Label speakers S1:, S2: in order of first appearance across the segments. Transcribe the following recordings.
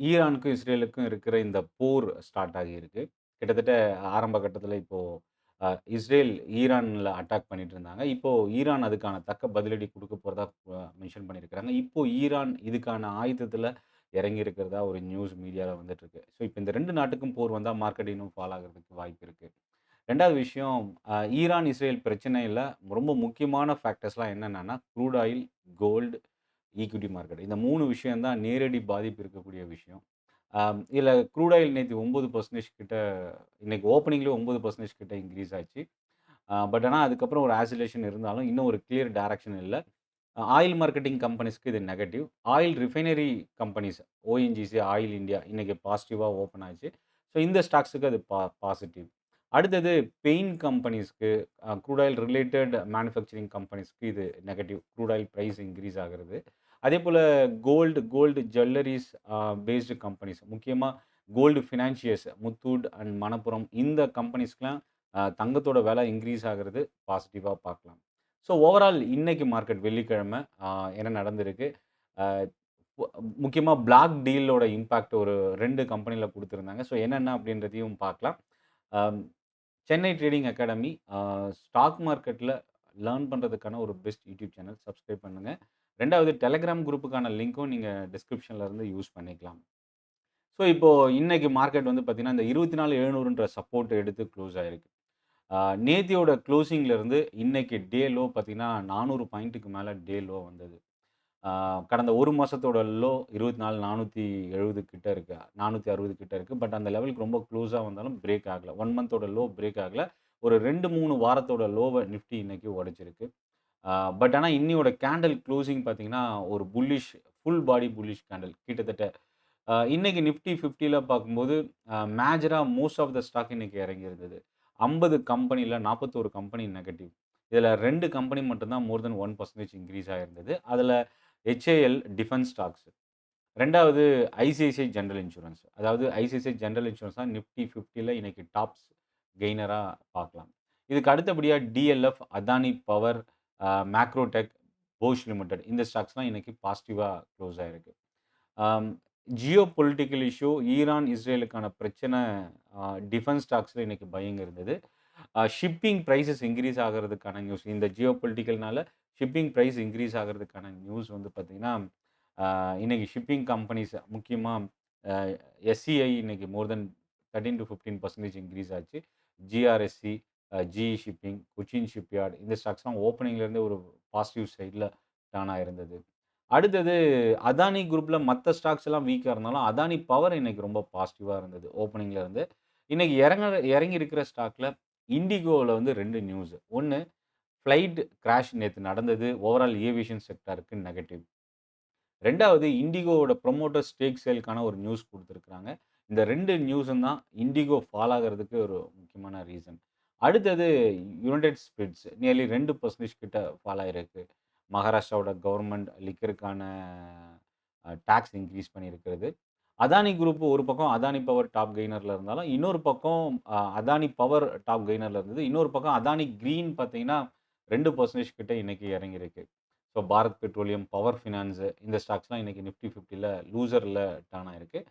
S1: ஈரானுக்கும், இஸ்ரேலுக்கும் இருக்கிற இந்த போர் ஸ்டார்ட் ஆகியிருக்கு. கிட்டத்தட்ட ஆரம்ப கட்டத்தில இப்போ அ இஸ்ரேல் ஈரான்ல அட்டாக் பண்ணிட்டு இருந்தாங்க. இப்போ ஈரான் அதுக்கான தக்க பதிலடி குடுக்க போறதா மென்ஷன் பண்ணியிருக்கிறாங்க. இப்போ ஈரான் இதுக்கான ஆயுதத்தில இறங்கி இருக்கிறதா ஒரு நியூஸ் மீடியால வந்துட்டுருக்கு. ஸோ இப்ப இந்த 2 நாட்டுக்கும் போர் வந்தா மார்க்கெட் இன்னும் ஃபால் ஆகுறதுக்கு வாய்ப்பு இருக்கு. 2வது விஷயம் ஈரான், இஸ்ரேல் பிரச்சனையில ரொம்ப முக்கியமான ஃபேக்டர்ஸ்லாம் என்னென்னன்னா, crude oil, gold, equity market. இந்த 3 விஷயம் தான் நேரடி பாதிப்பு இருக்கக்கூடிய விஷயம். இதில க்ரூட் ஆயில் நேத்து 9% கிட்ட இன்னைக்கு ஓப்பனிங்லயே 9% கிட்ட இன்கிரீஸ் ஆச்சு. ஆனா அதுக்கப்புறம் ஒரு ஆசிலேஷன் இருந்தாலும், இன்னும் ஒரு கிளியர் டைரக்ஷன் இல்ல. ஆயில் மார்க்கெட்டிங் கம்பெனிஸ்க்கு இது negative. Oil refinery companies ONGC, Oil India இன்னைக்கு பாசிட்டிவா ஓப்பன் ஆச்சு. ஸோ இந்த ஸ்டாக்ஸ்க்கு அது பாசிட்டிவ். அடுத்தது பெயிண்ட் கம்பெனிஸ்க்கு க்ரூட் ஆயில் ரிலேட்டட் மேனுஃபேக்சரிங் கம்பெனிஸ்க்கு இது negative. Crude oil price increase ஆகுறது. அதேபோல கோல்டு ஜுவல்லரீஸ் பேஸ்டு கம்பெனிஸ் முக்கியமா gold financiers Muthoot and Manappuram இந்த கம்பெனிஸ்க்குலாம் தங்கத்தோட விலை இன்கிரீஸ் ஆகுறது பாசிட்டிவா பார்க்கலாம். ஸோ ஓவரால் இன்னைக்கு மார்க்கெட் வெள்ளிக்கிழமை என்ன நடந்திருக்கு? அ பொ முக்கியமா பிளாக் டீலோட இம்பாக்ட் ஒரு 2 கம்பெனில குடுத்திருந்தாங்க. ஸோ என்னென்ன அப்படின்றதையும் பார்க்கலாம். அம் சென்னை ட்ரேடிங் அகாடமி ஸ்டாக் மார்க்கெட்ல லேர்ன் பண்றதுக்கான ஒரு பெஸ்ட் யூடியூப் சேனல். சப்ஸ்கிரைப் பண்ணுங்க. 2வது டெலகிராம் குரூப்புக்கான லிங்க்கும் நீங்க டிஸ்கிரிப்ஷன்ல இருந்து யூஸ் பண்ணிக்கலாம். ஸோ இப்போ இன்னைக்கு மார்க்கெட் வந்து பார்த்தீங்கன்னா, இந்த 24,700ன்ற சப்போர்ட் எடுத்து க்ளோஸ் ஆயிருக்கு. ஆ நேத்தியோட க்ளோசிங்ல இருந்து இன்னைக்கு டே லோ பார்த்தீங்கன்னா, 400 பாயிண்ட்டுக்கு மேல டே லோ வந்தது. ஆ கடந்த 1 மாசத்தோட லோ 24,470 கிட்ட இருக்கு. 460 கிட்ட இருக்கு. பட் அந்த லெவலுக்கு ரொம்ப க்ளோஸா வந்தாலும் பிரேக் ஆகல. 1 மந்தோட லோ பிரேக் ஆகல. ஒரு 2, 3 வாரத்தோட லோவ நிஃப்டி இன்னைக்கு உடைச்சிருக்கு. ஆ ஆனா இன்னியோட கேண்டில் க்ளோசிங் பார்த்தீங்கன்னா, ஒரு ஃபுல் பாடி புல்லிஷ் கேண்டில் கிட்டத்தட்ட இன்னைக்கு நிஃப்டி 50ல பார்க்கும்போது, மேஜரா மோஸ்ட் ஆஃப் த ஸ்டாக் இன்னைக்கு இறங்கி இருந்தது. 50 கம்பெனில 41 கம்பெனி நெகட்டிவ். இதுல 2 கம்பெனி மட்டும் தான் மோர் தென் 1% இன்கிரீஸ் ஆயிருந்தது. அதுல HAL டிஃபென்ஸ் ஸ்டாக்ஸ். 2வது ஐசிஐசிஐ ஜெனரல் இன்சூரன்ஸ். அதாவது ஐசிஐசிஐ ஜெனரல் இன்சூரன்ஸ் தான் நிஃப்டி 50ல இன்னைக்கு டாப்ஸ் கெய்னரா பார்க்கலாம். இதுக்கு அடுத்தபடியா DLF, Adani power, Macrotech, Bosch limited இந்த ஸ்டாக்ஸ்லாம் இன்னைக்கு பாசிட்டிவா குளோஸ் ஆயிருக்கு. ஆம், ஜியோ பொலிட்டிக்கல் இஷ்யூ ஈரான், இஸ்ரேலுக்கான பிரச்சனை டிஃபென்ஸ் ஸ்டாக்ஸ்ல இன்னைக்கு பையிங் இருந்தது. ஷிப்பிங் பிரைஸஸ் இன்கிரீஸ் ஆகுறதுக்கான நியூஸ் இந்த ஜியோ பொலிட்டிக்கல்னால ஷிப்பிங் பிரைஸ் இன்கிரீஸ் ஆகுறதுக்கான நியூஸ் வந்து பார்த்தீங்கன்னா, இன்னைக்கு ஷிப்பிங் கம்பெனிஸ் முக்கியமா அ SCI இன்னைக்கு மோர் தென் 13 to 15% இன்கிரீஸ் ஆச்சு. GRSC, GE shipping, Cochin Shipyard இந்த ஸ்டாக்ஸ்லாம் ஓப்பனிங்ல இருந்தே ஒரு பாசிட்டிவ் சைட்ல டர்ன் ஆயிருந்தது. அடுத்தது அதானி குரூப்ல மத்த ஸ்டாக்ஸ் எல்லாம் வீக்கா இருந்தாலும், அதானி பவர் இன்னைக்கு ரொம்ப பாசிட்டிவா இருந்தது ஓப்பனிங்ல இருந்து. இன்னைக்கு இறங்கி இருக்கிற ஸ்டாக்ல இண்டிகோல வந்து 2 நியூஸ். 1 ஃப்ளைட் கிராஷ் நேத்து நடந்தது. ஓவரால் ஏவியேஷன் செக்டாருக்கு நெகட்டிவ். 2வது இண்டிகோவோட புரமோட்டர் ஸ்டேக் சேல்க்கான ஒரு நியூஸ் குடுத்திருக்காங்க. இந்த 2 நியூஸும் தான் இண்டிகோ ஃபால் ஆகுறதுக்கு ஒரு முக்கியமான ரீசன். அடுத்தது யுனைட்டட் ஸ்பிரிட்ஸ் நியர்லி 2% கிட்ட ஃபால் ஆயிருக்கு. மகாராஷ்டிராவோட கவர்ன்மெண்ட் லிக்கருக்கான டாக்ஸ் இன்கிரீஸ் பண்ணியிருக்கிறது. அதானி குரூப் ஒரு பக்கம் அதானி பவர் டாப் கெய்னர்ல இருந்தாலும், இன்னொரு பக்கம் அதானி பவர் டாப் கெய்னர்ல இருந்தது. இன்னொரு பக்கம் அதானி கிரீன் பார்த்தீங்கன்னா, 2% கிட்ட இன்னைக்கு இறங்கியிருக்கு. So Bharat Petroleum, Power Finance இந்த ஸ்டாக்ஸ்லாம் இன்னைக்கு நிஃப்டி 50ல லூசர்ல டர்ன் ஆயிருக்கு.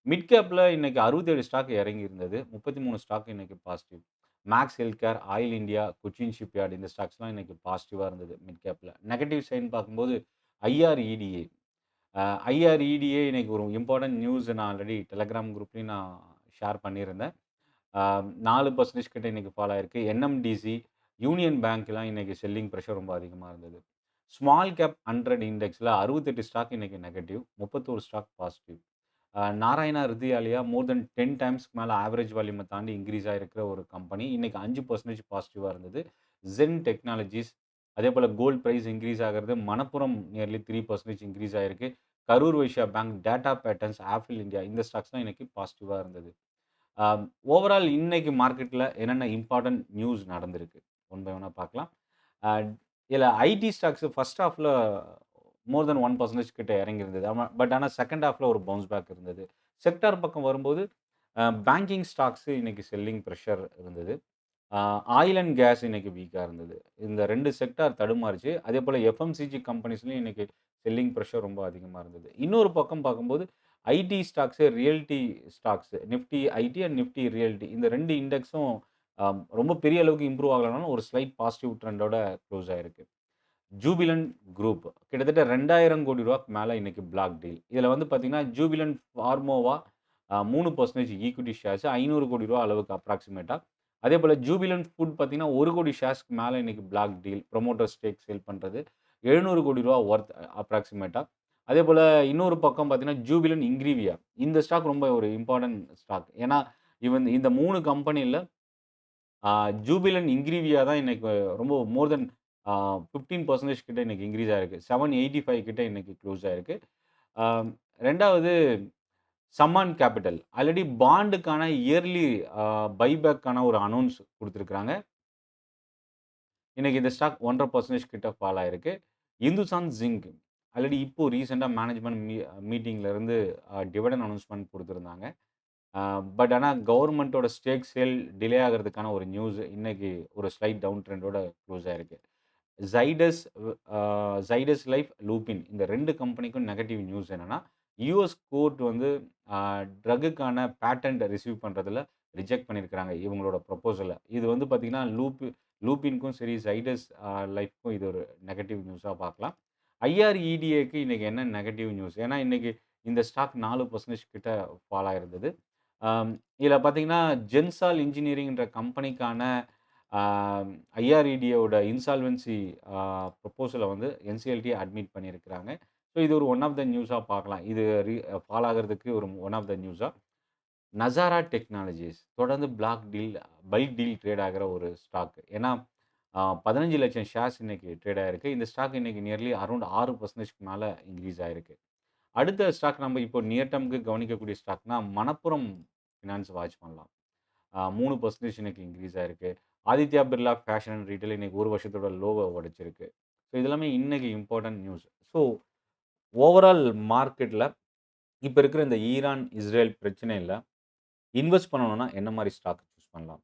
S1: மிட் கேப்ல இன்னைக்கு 67 ஸ்டாக் இறங்கி இருந்தது. 33 ஸ்டாக் இன்னைக்கு positive. Max Healthcare, Oil India, Cochin Shipyard இந்த ஸ்டாக்ஸ்லாம் இன்னைக்கு பாசிட்டிவா இருந்தது மிட் கேப்ல. நெகட்டிவ் சைடுன்னு பார்க்கும்போது ஐஆர்இடிஏ ஐஆர்இடிஏ இன்னைக்கு ஒரு இம்பார்ட்டன்ட் நியூஸ் நான் ஆல்ரெடி டெலகிராம் குரூப்லயும் நான் ஷேர் பண்ணியிருந்தேன். ஆ 4% கிட்ட இன்னைக்கு ஃபால் ஆயிருக்கு. என்எம்டிசி, யூனியன் பேங்க்லாம் இன்னைக்கு செல்லிங் பிரஷர் ரொம்ப அதிகமா இருந்தது. ஸ்மால் கேப் 100 இண்டெக்ஸ்ல 68 ஸ்டாக் இன்னைக்கு negative. 31 stock positive. Narayana Hrudayalaya more than 10 டைம்ஸ்க்கு மேல ஆவரேஜ் வால்யூம தாண்டி இன்கிரீஸ் ஆயிருக்கிற ஒரு கம்பெனி. இன்னைக்கு 5% பாசிட்டிவா இருந்தது. ஜென் டெக்னாலஜிஸ் அதேபோல கோல்ட் பிரைஸ் இன்கிரீஸ் ஆகுறது. மணப்புரம் நியர்லி 3% இன்கிரீஸ் ஆயிருக்கு. Karur Vysya bank, data patterns, apple India இந்த ஸ்டாக்ஸ்லாம் இன்னைக்கு பாசிட்டிவா இருந்தது. அ ஓவரால் இன்னைக்கு மார்க்கெட்ல என்னென்ன இம்பார்ட்டன்ட் நியூஸ் நடந்திருக்கு? ஒன் பை ஒன்னா பார்க்கலாம். அ இதுல ஐடி ஸ்டாக்ஸ் ஃபர்ஸ்ட் ஹால்ஃப்ல மோர் தென் 1% கிட்ட இறங்கியிருந்தது. ஆனா செகண்ட் ஹால்ஃப்ல ஒரு பவுன்ஸ் பேக் இருந்தது. செக்டார் பக்கம் வரும்போது, பேங்கிங் ஸ்டாக்ஸ் இன்னைக்கு செல்லிங் பிரஷர் இருந்தது. ஆ ஆயில் அண்ட் கேஸ் இன்னைக்கு வீக்கா இருந்தது. இந்த 2 செக்டார் தடுமாறுச்சு. அதேபோல எஃப்எம்சிஜி கம்பெனிஸ்லயும் இன்னைக்கு செல்லிங் பிரஷர் ரொம்ப அதிகமா இருந்தது. இன்னொரு பக்கம் பார்க்கும்போது, IT stocks, realty stocks, Nifty IT and Nifty realty இந்த 2 இண்டெக்ஸும் ரொம்ப பெரிய அளவுக்கு இம்ப்ரூவ் ஆகலனாலும் ஒரு ஸ்லைட் பாசிட்டிவ் ட்ரெண்டோட க்ளோஸ் ஆயிருக்கு. ஜூபிலன்ட் குரூப் கிட்டத்தட்ட ரூ. 2000 கோடி மேல இன்னைக்கு பிளாக் டீல். இதுல வந்து பார்த்தீங்கன்னா, ஜூபிலன்ட் ஃபார்மோவா 3% ஈக்விட்டி ஷேர்ஸ் ரூ. 500 கோடி அளவுக்கு அப்ராக்ஸிமேட்டா. அதேபோல ஜூபிலன்ட் ஃபுட் பார்த்தீங்கன்னா, 1 கோடி ஷேர்ஸ்க்கு மேல இன்னைக்கு பிளாக் டீல். புரமோட்டர் ஸ்டேக் சேல் பண்றது. ரூ. 700 கோடி வொர்த் அப்ராக்ஸிமேட்டா. அதேபோல இன்னொரு பக்கம் பார்த்தீங்கன்னா, ஜூபிலன்ட் இன்கிரீவியா. இந்த ஸ்டாக் ரொம்ப ஒரு இம்பார்ட்டன்ட் ஸ்டாக். ஏன்னா, இந்த 3 கம்பெனில ஜூபிலன்ட் இன்கிரீவியா தான் இன்னைக்கு ரொம்ப மோர் தென் 15% கிட்ட இன்னைக்கு இன்கிரீஸ் ஆயிருக்கு. 785 கிட்ட இன்னைக்கு க்ளோஸ் ஆயிருக்கு. ஆ 2வது சம்மான் கேப்பிட்டல். ஆல்ரெடி பாண்டுக்கான இயர்லி பைபேக்கான ஒரு அனவுன்ஸ் குடுத்திருக்காங்க. இன்னைக்கு இந்த ஸ்டாக் 1½ கிட்ட ஃபால் ஆயிருக்கு. இந்துஸ்தான் ஜிங்க் ஆல்ரெடி இப்போ ரீசென்ட்டா மேனேஜ்மென்ட் மீட்டிங்ல இருந்து டிவிடெண்ட் அனவுன்ஸ்மென்ட் குடுத்திருந்தாங்க. பட் ஆனா கவர்ன்மென்ட்டோட ஸ்டேக் சேல் டிலே ஆகுறதுக்கான ஒரு நியூஸ் இன்னைக்கு ஒரு ஸ்லைட் டவுன் ட்ரெண்டோட க்ளோஸ் ஆயிருக்கு. ஜைடஸ் ஜைடஸ் லைஃப், லூபின் இந்த 2 கம்பெனிக்கும் நெகட்டிவ் நியூஸ் என்னன்னா, யுஎஸ் கோர்ட் வந்து அ ட்ரக்குக்கான பேட்டன்ட் ரிசீவ் பண்றதுல ரிஜெக்ட் பண்ணியிருக்கிறாங்க இவங்களோட ப்ரொபோசல. இது வந்து பார்த்தீங்கன்னா, லூபின்க்கும் சரி, ஜைடஸ் லைஃப்க்கும் இது ஒரு நெகட்டிவ் நியூஸா பார்க்கலாம். ஐஆர்இடிஏக்கு இன்னைக்கு என்ன நெகட்டிவ் நியூஸ்? ஏன்னா, இன்னைக்கு இந்த ஸ்டாக் 4% கிட்ட ஃபால் ஆயிருந்தது. அம் இதில பார்த்தீங்கன்னா, ஜென்சால் இன்ஜினியரிங்ன்ற கம்பெனிக்கான ஆ ஐஆர்இடிஏவோட இன்சால்வென்சி ப்ரொபோசல வந்து என்சிஎல்டி அட்மிட் பண்ணியிருக்கிறாங்க. ஸோ இது ஒரு ஒன் ஆஃப் த நியூஸா பார்க்கலாம். இது ஃபால் ஆகுறதுக்கு ஒரு one of the நியூஸா. Nazara technologies தொடர்ந்து பல்க் டீல் ட்ரேட் ஆகுற ஒரு ஸ்டாக். ஏன்னா, 15,00,000 ஷேர்ஸ் இன்னைக்கு ட்ரேட் ஆயிருக்கு. இந்த ஸ்டாக் இன்னைக்கு நியர்லி அரவுண்ட் 6%க்கு மேல இன்கிரீஸ் ஆயிருக்கு. அடுத்த ஸ்டாக் நம்ம இப்போ நியர் டெர்ம்க்கு கவனிக்கக்கூடிய ஸ்டாக்னா, மணப்புரம் ஃபினான்ஸ் வாட்ச் பண்ணலாம். 3% இன்னைக்கு இன்கிரீஸ் ஆயிருக்கு. Aditya Birla fashion and retail இன்னைக்கு 1 வருஷத்தோட லோவ உடைச்சிருக்கு. ஸோ இது எல்லாமே இன்னைக்கு இம்பார்ட்டன்ட் நியூஸ். ஸோ ஓவரால் மார்க்கெட்ல இப்ப இருக்கிற இந்த ஈரான், இஸ்ரேல் பிரச்சனையில இன்வெஸ்ட் பண்ணணும்னா என்ன மாரி ஸ்டாக் சூஸ் பண்ணலாம்?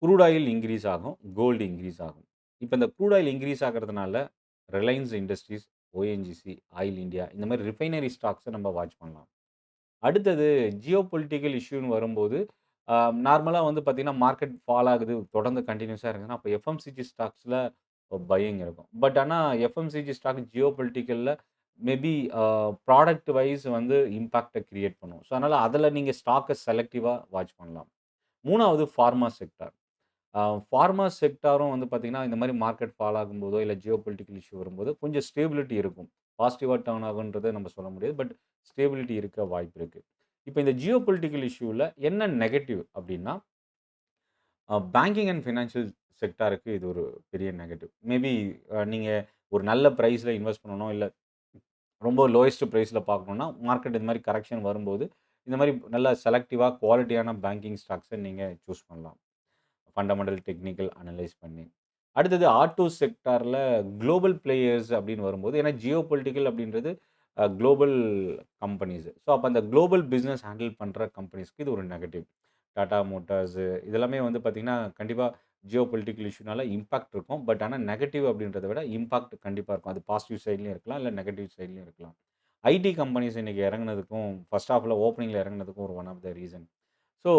S1: க்ரூட் ஆயில் இன்கிரீஸ் ஆகும். கோல்டு இன்கிரீஸ் ஆகும். இப்ப இந்த க்ரூட் ஆயில் இன்கிரீஸ் ஆகுறதுனால Reliance Industries, ONGC, Oil India இந்த மாரி ரிஃபைனரி ஸ்டாக்ஸ நம்ம வாட்ச் பண்ணலாம். அடுத்தது ஜியோ பொலிட்டிக்கல் இஷ்யூன்னு வரும்போது, அ நார்மலா வந்து பார்த்தீங்கன்னா, மார்க்கெட் ஃபால் ஆகுது. தொடர்ந்து கன்டினியூஸா இருக்குதுன்னா, அப்ப எஃப்எம்சிஜி ஸ்டாக்ஸ்ல பையிங் இருக்கும். பட் ஆனா எஃப்எம்சிஜி ஸ்டாக் ஜியோ பொலிட்டிக்கல்ல மேபி ப்ராடக்ட் வைஸ் வந்து இம்பாக்ட்ட கிரியேட் பண்ணும். ஸோ, அதனால அதுல நீங்க ஸ்டாக்க செலக்டிவா வாட்ச் பண்ணலாம். 3வது ஃபார்மா செக்டார். ஃபார்மா செக்டாரும் வந்து பார்த்தீங்கன்னா, இந்த மாரி மார்க்கெட் ஃபால் ஆகும்போதோ, இல்ல ஜியோ பொலிட்டிக்கல் இஷ்யூ வரும்போது கொஞ்சம் ஸ்டேபிலிட்டி இருக்கும். பாசிட்டிவா டர்ன் ஆகுன்றத நம்ம சொல்ல முடியாது. பட் ஸ்டேபிலிட்டி இருக்க வாய்ப்பு இருக்கு. இப்ப இந்த ஜியோ பொலிட்டிக்கல் இஷ்யூல என்ன நெகட்டிவ் அப்டின்னா, பேங்கிங் அண்ட் ஃபினான்ஷியல் செக்டாருக்கு இது ஒரு பெரிய நெகட்டிவ். மேபி நீங்க ஒரு நல்ல பிரைஸ்ல இன்வெஸ்ட் பண்ணணும், இல்ல ரொம்ப லோயஸ்ட் பிரைஸ்ல பார்க்கணும்னா, மார்க்கெட் இந்த மாரி கரெக்ஷன் வரும்போது, இந்த மாரி நல்ல செலக்டிவா குவாலிட்டியான பேங்கிங் ஸ்டாக்ஸ நீங்க சூஸ் பண்ணலாம். ஃபண்டமெண்டல், டெக்னிக்கல் அனலைஸ் பண்ணி. அடுத்தது ஆட்டோ செக்டார்ல குளோபல் பிளேயர்ஸ் அப்படின்னு வரும்போது, ஏன்னா ஜியோ பொலிட்டிக்கல் அப்படின்றது குளோபல் கம்பெனிஸ். ஸோ, அப்ப அந்த குளோபல் பிசினஸ் ஹேண்டில் பண்ற கம்பெனிஸ்க்கு இது ஒரு நெகட்டிவ். டாடா மோட்டார்ஸ் இதெல்லாமே வந்து பார்த்தீங்கன்னா, கண்டிப்பா ஜியோ பொலிட்டிக்கல் இஷ்யூனால இம்பாக்ட் இருக்கும். பட் ஆனா நெகட்டிவ் அப்படின்றத விட இம்பாக்ட் கண்டிப்பா இருக்கும். அது பாசிட்டிவ் சைட்லயும் இருக்கலாம், இல்ல நெகட்டிவ் சைட்லயும் இருக்கலாம். ஐடி கம்பெனிஸ் இன்னைக்கு இறங்குனதுக்கும், ஃபர்ஸ்ட் ஹால்ஃப்ல ஓப்பனிங்ல இறங்குனதுக்கும் ஒரு one of the reason. So,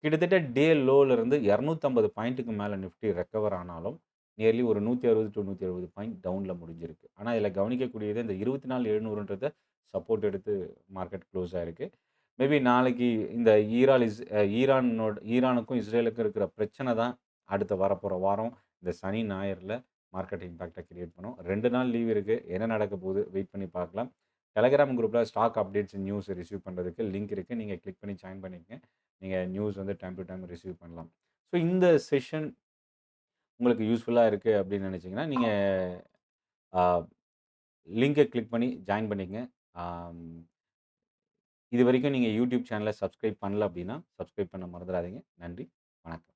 S1: கிட்டத்தட்ட டே லோலருந்து 250 பாயிண்ட்டுக்கு மேல நிஃப்டி ரெக்கவர் ஆனாலும், நியர்லி ஒரு 160 டூ 170 பாயிண்ட் டவுன்ல முடிஞ்சிருக்கு. ஆனா, இதில கவனிக்கக்கூடியது இந்த 24,700ன்றத சப்போர்ட் எடுத்து மார்க்கெட் க்ளோஸ் ஆயிருக்கு. மேபி நாளைக்கு இந்த ஈரானுக்கும் இஸ்ரேலுக்கும் இருக்கிற பிரச்சனை தான் அடுத்த வரப்போற வாரம் இந்த சனி, ஞாயிறுல மார்க்கெட் இம்பாக்ட்ட கிரியேட் பண்ணும். 2 நாள் லீவ் இருக்கு. என்ன நடக்க போகுது வெயிட் பண்ணி பார்க்கலாம். டெலகிராம் குரூப்ல ஸ்டாக் அப்டேட்ஸ், நியூஸ் ரிசீவ் பண்றதுக்கு லிங்க் இருக்கு. நீங்க கிளிக் பண்ணி ஜாயின் பண்ணிக்கங்க. நீங்க நியூஸ் வந்து டைம் டூ டைம் ரிசீவ் பண்ணலாம். ஸோ இந்த செஷன் உங்களுக்கு யூஸ்ஃபுல்லா இருக்கு அப்படின்னு நினைச்சீங்கன்னா, நீங்க அ லிங்க கிளிக் பண்ணி ஜாயின் பண்ணிக்கங்க. ஆம் இதுவரைக்கும் நீங்க யூடியூப் சேனல சப்ஸ்கிரைப் பண்ணல அப்படின்னா, சப்ஸ்கிரைப் பண்ண மறந்துறாதீங்க. நன்றி. வணக்கம்.